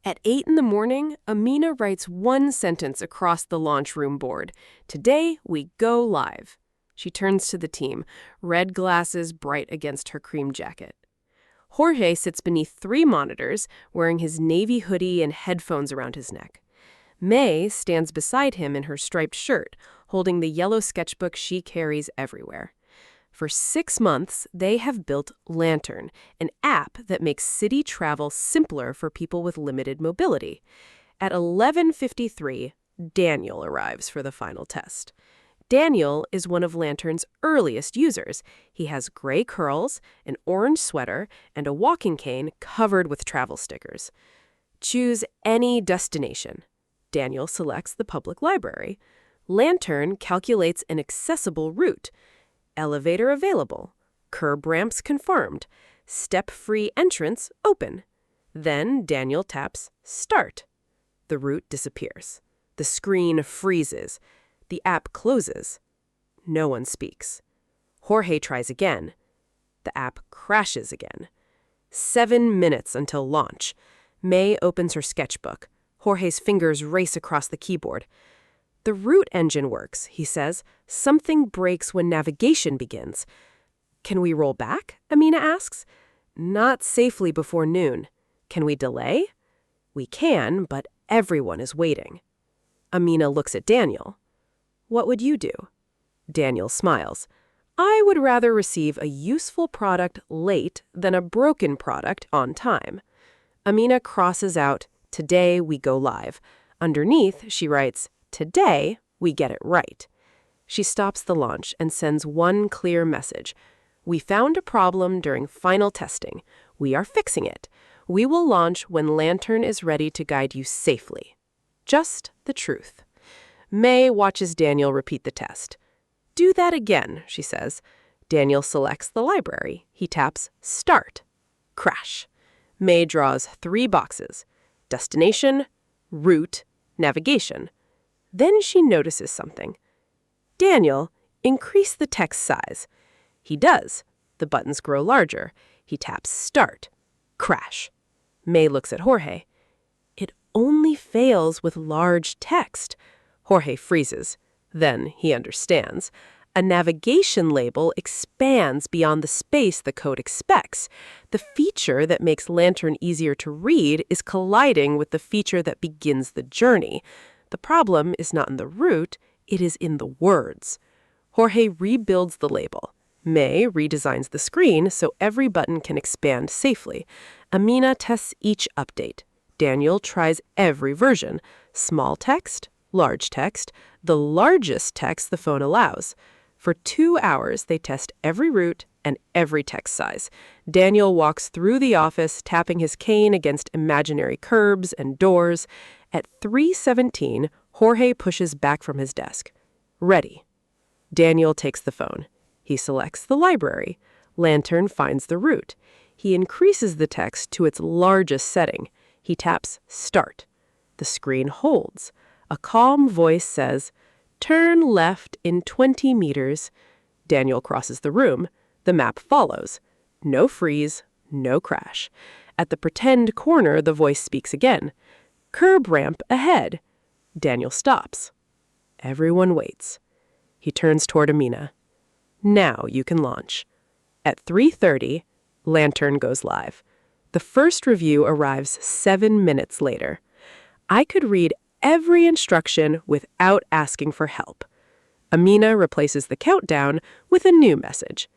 At 8 in the morning, Amina writes one sentence across the launch room board. Today, we go live. She turns to the team, red glasses bright against her cream jacket. Jorge sits beneath 3 monitors, wearing his navy hoodie and headphones around his neck. May stands beside him in her striped shirt, holding the yellow sketchbook she carries everywhere. For 6 months, they have built Lantern, an app that makes city travel simpler for people with limited mobility. At 11:53, Daniel arrives for the final test. Daniel is one of Lantern's earliest users. He has gray curls, an orange sweater, and a walking cane covered with travel stickers. Choose any destination. Daniel selects the public library. Lantern calculates an accessible route. Elevator available. Curb ramps confirmed. Step-free entrance open. Then Daniel taps Start. The route disappears. The screen freezes. The app closes. No one speaks. Jorge tries again. The app crashes again. 7 minutes until launch. May opens her sketchbook. Jorge's fingers race across the keyboard. The route engine works, he says. Something breaks when navigation begins. Can we roll back? Amina asks. Not safely before noon. Can we delay? We can, but everyone is waiting. Amina looks at Daniel. What would you do? Daniel smiles. I would rather receive a useful product late than a broken product on time. Amina crosses out, Today we go live. Underneath, she writes, Today we get it right. She stops the launch and sends one clear message. We found a problem during final testing. We are fixing it. We will launch when Lantern is ready to guide you safely. Just the truth. May watches Daniel repeat the test. Do that again, she says. Daniel selects the library. He taps Start. Crash. May draws 3 boxes. Destination, route, navigation. Then she notices something. Daniel, increase the text size. He does. The buttons grow larger. He taps Start. Crash. May looks at Jorge. It only fails with large text. Jorge freezes. Then he understands. A navigation label expands beyond the space the code expects. The feature that makes Lantern easier to read is colliding with the feature that begins the journey. The problem is not in the route, it is in the words. Jorge rebuilds the label. May redesigns the screen so every button can expand safely. Amina tests each update. Daniel tries every version. Small text, large text, the largest text the phone allows. For 2 hours, they test every route and every text size. Daniel walks through the office, tapping his cane against imaginary curbs and doors. At 3:17, Jorge pushes back from his desk. Ready. Daniel takes the phone. He selects the library. Lantern finds the route. He increases the text to its largest setting. He taps Start. The screen holds. A calm voice says, Turn left in 20 meters. Daniel crosses the room. The map follows. No freeze, no crash. At the pretend corner, the voice speaks again. Curb ramp ahead. Daniel stops. Everyone waits. He turns toward Amina. Now you can launch. At 3:30, Lantern goes live. The first review arrives 7 minutes later. I could read every instruction without asking for help. Amina replaces the countdown with a new message.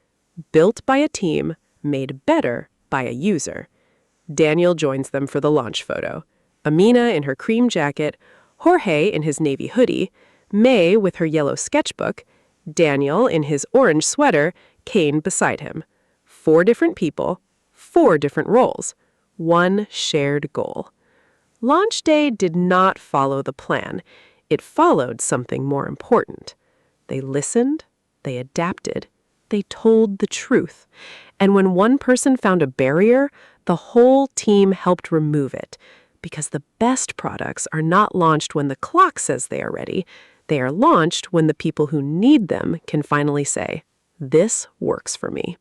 Built by a team, made better by a user. Daniel joins them for the launch photo. Amina in her cream jacket, Jorge in his navy hoodie, May with her yellow sketchbook, Daniel in his orange sweater, cane beside him. 4 different people, 4 different roles, 1 shared goal. Launch day did not follow the plan. It followed something more important. They listened, they adapted, they told the truth. And when one person found a barrier, the whole team helped remove it. Because the best products are not launched when the clock says they are ready. They are launched when the people who need them can finally say, "This works for me."